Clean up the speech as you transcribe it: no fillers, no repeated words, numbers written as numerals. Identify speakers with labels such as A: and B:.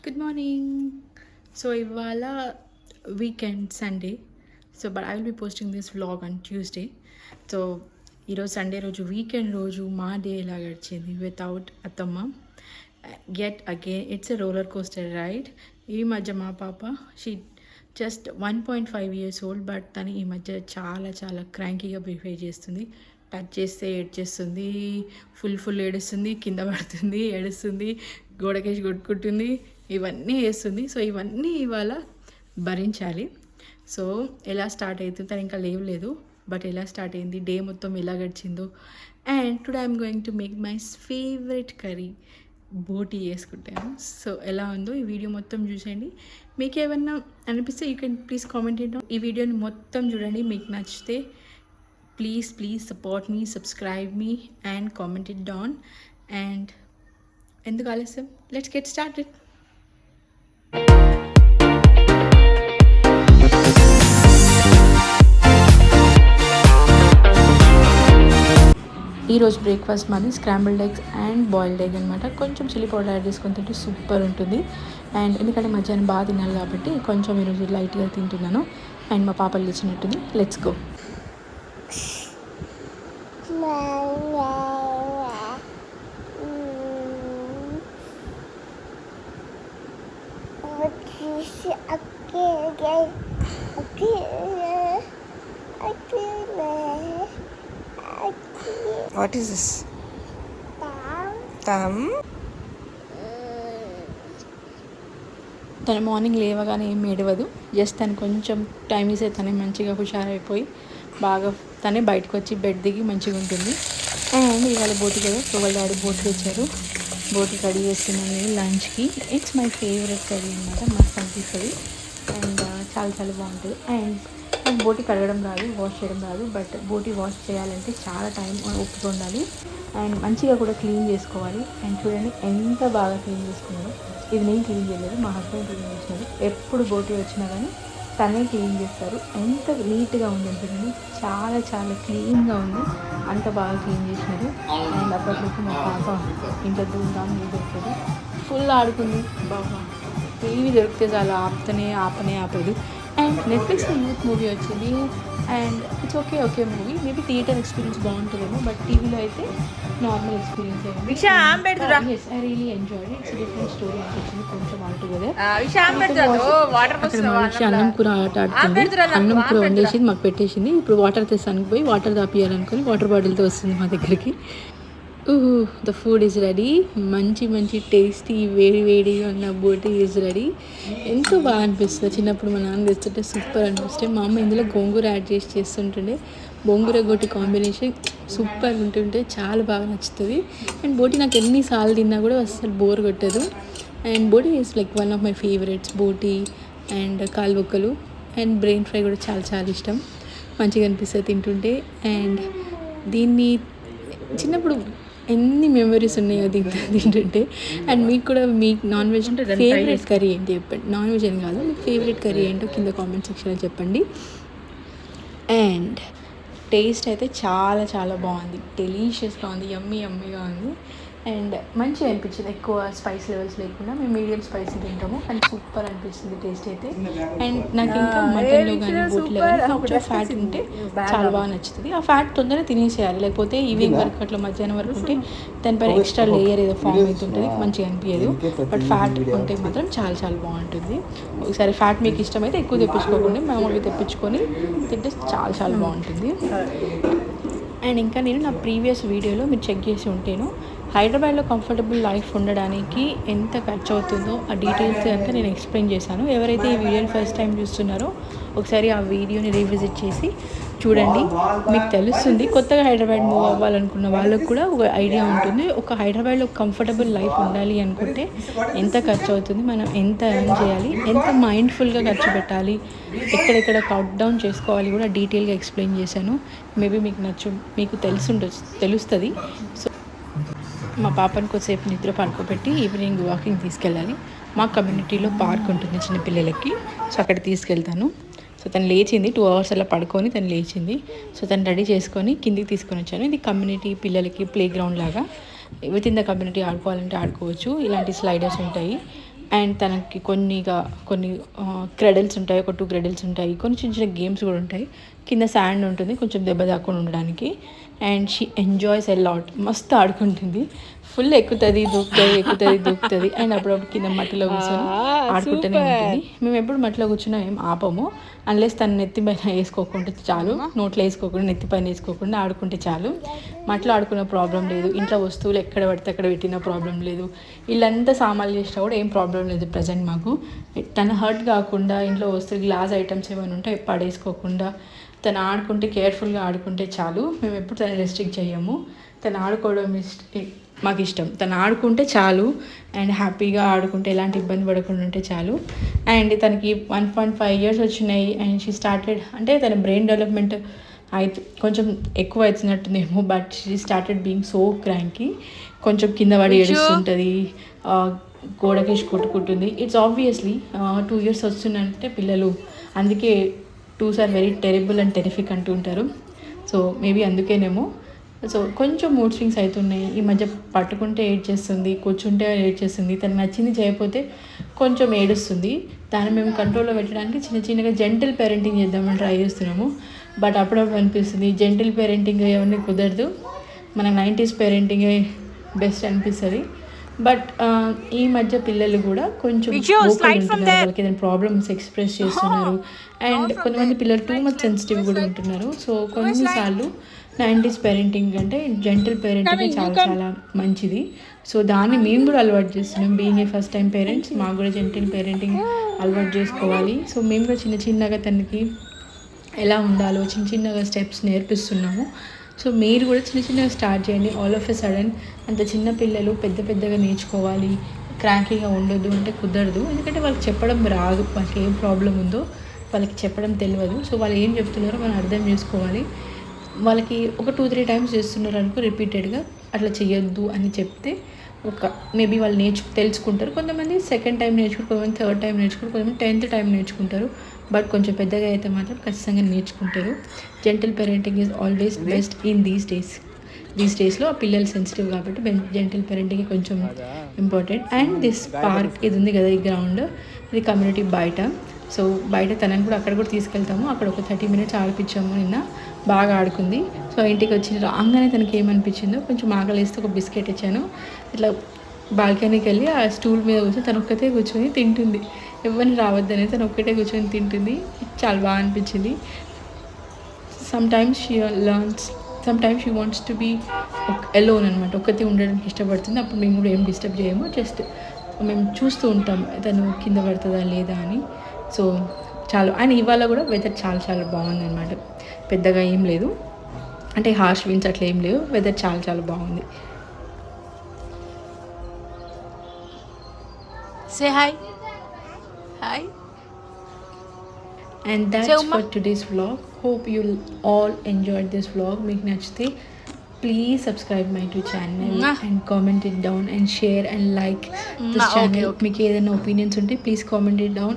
A: Good morning. So ivala weekend Sunday. So but I will be posting this vlog on Tuesday. So ఈరోజు Sunday రోజు weekend రోజు మా day ఎలా గడిచింది without అత్తమ్మ. Yet again it's a roller coaster ride. ఈ మధ్య మా పాప she just 1.5 years old, but తను ఈ మధ్య చాలా చాలా క్రాంకీగా బిహేవ్ చేస్తుంది. టచ్ చేస్తే ఏడ్చేస్తుంది, ఫుల్ ఏడుస్తుంది, కింద పడుతుంది, ఏడుస్తుంది, గోడకేసి కొట్టుకుంటుంది, ఇవన్నీ చేస్తుంది. సో ఇవన్నీ ఇవాళ భరించాలి. సో ఎలా స్టార్ట్ అవుతుంది తను ఇంకా లేవలేదు, బట్ ఎలా స్టార్ట్ అయింది, డే మొత్తం ఎలా గడిచిందో. And today I'm going to make my favourite curry, బోటీ వేసుకుంటాను. సో ఎలా ఉందో ఈ వీడియో మొత్తం చూసేయండి. మీకు ఏమన్నా అనిపిస్తే you can please comment it. ఈ వీడియోని మొత్తం చూడండి, మీకు నచ్చితే please support me, subscribe me and comment it down. And ఎందుకు ఆలస్యం, లెట్స్ గెట్ స్టార్టెడ్. ఈరోజు బ్రేక్ఫాస్ట్ మాది scrambled eggs and boiled egg అనమాట. కొంచెం చిల్లీ పౌడర్ యాడ్ చేసుకొని తింటే సూపర్ ఉంటుంది. అండ్ ఎందుకంటే మధ్యాహ్నం బాగా తినాలి కాబట్టి కొంచెం ఈరోజు లైట్గా తింటున్నాను. అండ్ మా పాపలు ఇచ్చినట్టుంది. Let's go.
B: What is this? Thumb.
A: తను మార్నింగ్ లేవగానే ఏం ఏడవదు, జస్ట్ తను కొంచెం టైం ఇస్తే తనే మంచిగా హుషారైపోయి బాగా తనే బయటకు వచ్చి బెడ్ దిగి మంచిగా ఉంటుంది. అండ్ ఇవాళ బోటి కదా, సో వాళ్ళ డాడీ బోటి తెచ్చారు. బోటి కర్రీ చేస్తున్నాను లంచ్కి. ఇట్స్ మై ఫేవరెట్ కర్రీ అనమాట, మస్తు అనిపిస్తుంది అండ్ చాలా బాగుంటుంది. అండ్ నాకు బోటి కడగడం రాదు, వాష్ చేయడం రాదు, బట్ బోటి వాష్ చేయాలంటే చాలా టైం ఓపిక ఉండాలి అండ్ మంచిగా కూడా క్లీన్ చేసుకోవాలి. అండ్ చూడండి ఎంత బాగా క్లీన్ చేసుకున్నారో. ఇది నేను క్లీన్ చేయలేదు, మా హస్బెండ్ క్లీన్ చేసినారు. ఎప్పుడు బోటి వచ్చినా కానీ తనే క్లీన్ చేస్తారు. ఎంత నీట్గా ఉంది చూడండి, చాలా క్లీన్గా ఉంది, అంత బాగా క్లీన్ చేసినారు. అండ్ అప్పటికి మా పాప ఇంట్లో దూరం దొరుకుతుంది, ఫుల్ ఆడుకుంది బాగా. టీవీ దొరికితే చాలా ఆపదు. అండ్ నెట్ఫ్లిక్స్లో యూత్ మూవీ వచ్చింది and it's okay movie. Maybe theatre experience బాగుంటుందేమో, బట్ టీవీలో అయితే నార్మల్ ఎక్స్పీరియన్స్ అయింది. I really enjoyed it. It's different story అనిపించింది కొంచెం ఆల్టుగెదర్. అన్నం కూర ఆట ఆడుతుంది. అన్నం కూర వండేసింది, మాకు పెట్టేసింది. ఇప్పుడు వాటర్ తెస్తానికి పోయి వాటర్ తాపియాలనుకొని వాటర్ బాటిల్తో వస్తుంది మా దగ్గరికి. The food is ready. మంచి టేస్టీ వేడిగా ఉన్న బోటీ ఈజ్ రెడీ. ఎంతో బాగా అనిపిస్తుంది. చిన్నప్పుడు మా నాన్న తెస్తుంటే సూపర్ అనిపిస్తే, మా అమ్మ ఇందులో గోంగూర యాడ్ చేస్తుంటుండే. గోంగూర బోటి కాంబినేషన్ సూపర్ ఉంటుంటే చాలా బాగా నచ్చుతుంది. అండ్ బోటి నాకు ఎన్నిసార్లు తిన్నా కూడా అసలు బోర్ కొట్టదు. అండ్ బోటి is like one of my favourites. బోటి అండ్ కాలుబొక్కలు అండ్ బ్రెయిన్ ఫ్రై కూడా చాలా ఇష్టం. మంచిగా అనిపిస్తుంది తింటుంటే. అండ్ దీన్ని చిన్నప్పుడు ఎన్ని మెమరీస్ ఉన్నాయో తింటుంటే. అండ్ మీకు కూడా మీ నాన్ వెజ్ ఫేవరెట్ కర్రీ ఏంటి చెప్పండి. నాన్ వెజ్ అని కాదు, మీకు ఫేవరెట్ కర్రీ ఏంటో కింద కామెంట్ సెక్షన్లో చెప్పండి. అండ్ టేస్ట్ అయితే చాలా బాగుంది, డెలీషియస్గా ఉంది, యమ్మీగా ఉంది. అండ్ మంచిగా అనిపించింది, ఎక్కువ స్పైస్ లెవెల్స్ లేకుండా. మేము మీడియం స్పైసీ తింటాము అండ్ సూపర్ అనిపిస్తుంది టేస్ట్ అయితే. అండ్ నాకు ఇంకా మటన్లో కానీ బోట్లో కానీ కొంచెం ఫ్యాట్ ఉంటే చాలా బాగా నచ్చుతుంది. ఆ ఫ్యాట్ తొందరగా తినేసేయాలి, లేకపోతే ఈవినింగ్ వరకు అట్లా మధ్యాహ్నం వరకు ఉంటే దానిపైన ఎక్స్ట్రా లేయర్ ఏదో ఫామ్ అవుతుంటుంది, మంచిగా అనిపించదు. బట్ ఫ్యాట్ ఉంటే మాత్రం చాలా బాగుంటుంది. ఒకసారి ఫ్యాట్ మీకు ఇష్టమైతే ఎక్కువ తెప్పించుకోకుండా మామూలుగా తెప్పించుకొని తింటే చాలా బాగుంటుంది. అండ్ ఇంకా నేను నా ప్రీవియస్ వీడియోలో మీరు చెక్ చేసి ఉంటేను హైదరాబాద్లో కంఫర్టబుల్ లైఫ్ ఉండడానికి ఎంత ఖర్చు అవుతుందో ఆ డీటెయిల్స్ అంతా నేను ఎక్స్ప్లెయిన్ చేశాను. ఎవరైతే ఈ వీడియోని ఫస్ట్ టైం చూస్తున్నారో ఒకసారి ఆ వీడియోని రీవిజిట్ చేసి చూడండి, మీకు తెలుస్తుంది. కొత్తగా హైదరాబాద్ మూవ్ అవ్వాలనుకున్న వాళ్ళకు కూడా ఒక ఐడియా ఉంటుంది. ఒక హైదరాబాద్లో కంఫర్టబుల్ లైఫ్ ఉండాలి అనుకుంటే ఎంత ఖర్చు అవుతుంది, మనం ఎంత ఎర్న్ చేయాలి, ఎంత మైండ్ఫుల్గా ఖర్చు పెట్టాలి, ఎక్కడెక్కడ కట్ డౌన్ చేసుకోవాలి కూడా డీటెయిల్గా ఎక్స్ప్లెయిన్ చేశాను. మేబీ మీకు తెలుస్తుంది. సో మా పాపను కొద్దిసేపు నిద్ర పడుకోబెట్టి ఈవినింగ్ వాకింగ్ తీసుకెళ్ళాలి. మా కమ్యూనిటీలో పార్క్ ఉంటుంది చిన్నపిల్లలకి, సో అక్కడ తీసుకెళ్తాను. సో తను లేచింది, 2 hours అలా పడుకొని తను లేచింది. సో తను రెడీ చేసుకొని కిందికి తీసుకొని వచ్చాను. ఇది కమ్యూనిటీ పిల్లలకి ప్లే గ్రౌండ్ లాగా. విత్ ఇన్ ద కమ్యూనిటీ ఆడుకోవాలంటే ఆడుకోవచ్చు. ఇలాంటి స్లైడర్స్ ఉంటాయి. అండ్ తనకి కొన్ని క్రెడిల్స్ ఉంటాయి, ఒక 2 క్రెడిల్స్ ఉంటాయి, కొన్ని చిన్న చిన్న గేమ్స్ కూడా ఉంటాయి. కింద శాండ్ ఉంటుంది కొంచెం దెబ్బ తాకుండా ఉండడానికి. And she enjoys a lot, మస్తు ఆడుకుంటుంది, ఫుల్ ఎక్కుతుంది దూకుతుంది అండ్ అప్పుడప్పుడు కింద మట్టిలో కూర్చొని ఆడుకుంటూనే ఉంటుంది. మేము ఎప్పుడు మట్టిలో కూర్చున్నా ఏం ఆపము, అన్లెస్ తను నెత్తి పైన వేసుకోకుండా చాలు, నోట్లో వేసుకోకుండా నెత్తి పైన వేసుకోకుండా ఆడుకుంటే చాలు. మట్టిలో ఆడుకునే ప్రాబ్లం లేదు, ఇంట్లో వస్తువులు ఎక్కడ పడితే అక్కడ పెట్టిన ప్రాబ్లం లేదు, ఇల్లంతా సామాన్లు చేసినా కూడా ఏం ప్రాబ్లం లేదు ప్రజెంట్ మాకు. తను హర్ట్ కాకుండా ఇంట్లో వస్తువులు గ్లాస్ ఐటమ్స్ ఏమైనా ఉంటే పడేసుకోకుండా తను ఆడుకుంటే కేర్ఫుల్గా ఆడుకుంటే చాలు. మేము ఎప్పుడు తను రెస్ట్రిక్ట్ చేయము, తను ఆడుకోవడం మాకు ఇష్టం. తను ఆడుకుంటే చాలు అండ్ హ్యాపీగా ఆడుకుంటే ఎలాంటి ఇబ్బంది పడకుండా ఉంటే చాలు. అండ్ తనకి 1.5 years వచ్చినాయి అండ్ షీ స్టార్టెడ్, అంటే తన బ్రెయిన్ డెవలప్మెంట్ అయితే కొంచెం ఎక్కువ అవుతున్నట్టుందేమో, but she started being so cranky. కొంచెం కింద పడి ఏడుస్తుంటుంది, గోడకేసి కొట్టుకుంటుంది. ఇట్స్ ఆబ్వియస్లీ 2 years వస్తుందంటే పిల్లలు అందుకే 2s are very terrible and terrific అంటూ ఉంటారు. సో మేబీ అందుకేనేమో. సో కొంచెం మూడ్ స్వింగ్స్ అవుతున్నాయి ఈ మధ్య. పట్టుకుంటే ఏడ్చేస్తుంది, కూర్చుంటే ఏడ్చేస్తుంది, తనకు నచ్చింది చేయకపోతే కొంచెం ఏడుస్తుంది. దాన్ని మేము కంట్రోల్లో పెట్టడానికి చిన్నగా జెంటిల్ పేరెంటింగ్ చేద్దామని ట్రై చేస్తున్నాము. బట్ అప్పుడప్పుడు అనిపిస్తుంది జెంటిల్ పేరెంటింగ్ ఏమన్నా కుదరదు, మన 90s పేరెంటింగే బెస్ట్ అనిపిస్తుంది. బట్ ఈ మధ్య పిల్లలు కూడా కొంచెం వాళ్ళకి ఏదైనా ప్రాబ్లమ్స్ ఎక్స్ప్రెస్ చేస్తున్నారు. అండ్ కొంతమంది పిల్లలు టూ మచ్ సెన్సిటివ్ కూడా ఉంటున్నారు. సో కొన్నిసార్లు 90s పేరెంటింగ్ అంటే జెంటిల్ పేరెంటింగ్ చాలా మంచిది. సో దాన్ని మేము కూడా అలవాటు చేస్తున్నాం. Being a first time parents మాకు కూడా జెంటిల్ పేరెంటింగ్ అలవాటు చేసుకోవాలి. సో మేము కూడా చిన్నగా తనకి ఎలా ఉండాలో చిన్నగా స్టెప్స్ నేర్పిస్తున్నాము. సో మీరు కూడా చిన్నగా స్టార్ట్ చేయండి. ఆల్ ఆఫ్ ఎ సడన్ అంత చిన్న పిల్లలు పెద్దగా నేర్చుకోవాలి, క్రాంకీగా ఉండొద్దు అంటే కుదరదు. ఎందుకంటే వాళ్ళకి చెప్పడం రాదు, వాళ్ళకి ఏం ప్రాబ్లం ఉందో వాళ్ళకి చెప్పడం తెలియదు. సో వాళ్ళు ఏం చెప్తున్నారో మనం అర్థం చేసుకోవాలి. వాళ్ళకి ఒక 2-3 times చేస్తున్నారు అనుకో రిపీటెడ్గా, అట్లా చేయొద్దు అని చెప్తే మేబీ వాళ్ళు తెలుసుకుంటారు. కొంతమంది సెకండ్ టైం నేర్చుకుంటారు, కొంతమంది థర్డ్ టైం నేర్చుకుంటారు, కొంతమంది 10th time నేర్చుకుంటారు. బట్ కొంచెం పెద్దగా అయితే మాత్రం ఖచ్చితంగా నేర్చుకుంటారు. Gentle parenting is always best in these డేస్లో. ఆ పిల్లలు సెన్సిటివ్ కాబట్టి జెంటిల్ పేరెంటింగ్ కొంచెం ఇంపార్టెంట్. అండ్ దిస్ పార్క్ ఇది ఉంది కదా, ఈ గ్రౌండ్, ఇది కమ్యూనిటీ బయట. సో బయట తనని కూడా అక్కడ కూడా తీసుకెళ్తాము. అక్కడ ఒక 30 minutes ఆడిపించాము. నిన్న బాగా ఆడుకుంది. సో ఇంటికి వచ్చి రాగానే తనకి ఏమనిపించిందో కొంచెం ఆకలిస్తే ఒక బిస్కెట్ ఇచ్చాను. ఇట్లా బాల్కనీకి వెళ్ళి ఆ స్టూల్ మీద కూర్చొని తను ఒక్కతే కూర్చొని తింటుంది. ఎవరిని రావద్దనే తను ఒక్కటే కూర్చొని తింటుంది. చాలా బాగా అనిపించింది. Sometimes she wants to be alone అనమాట, ఒక్కతే ఉండడానికి ఇష్టపడుతుంది. అప్పుడు మేము కూడా ఏం డిస్టర్బ్ చేయము, జస్ట్ మేము చూస్తూ ఉంటాం తను కింద పడుతుందా లేదా అని. సో చాలా. అండ్ ఇవాళ కూడా వెదర్ చాలా బాగుంది అనమాట. పెద్దగా ఏం లేదు, అంటే హార్ష్ విండ్స్ అట్లా ఏం లేవు. వెదర్ చాలా బాగుంది.
B: Say hi.
A: And that's for today's vlog. Hope you all enjoyed this vlog. మీకు నచ్చితే please subscribe my channel and comment it down and share and like this channel. మీకు ఏదైనా ఒపీనియన్స్ ఉంటే ప్లీజ్ కామెంట్ it down.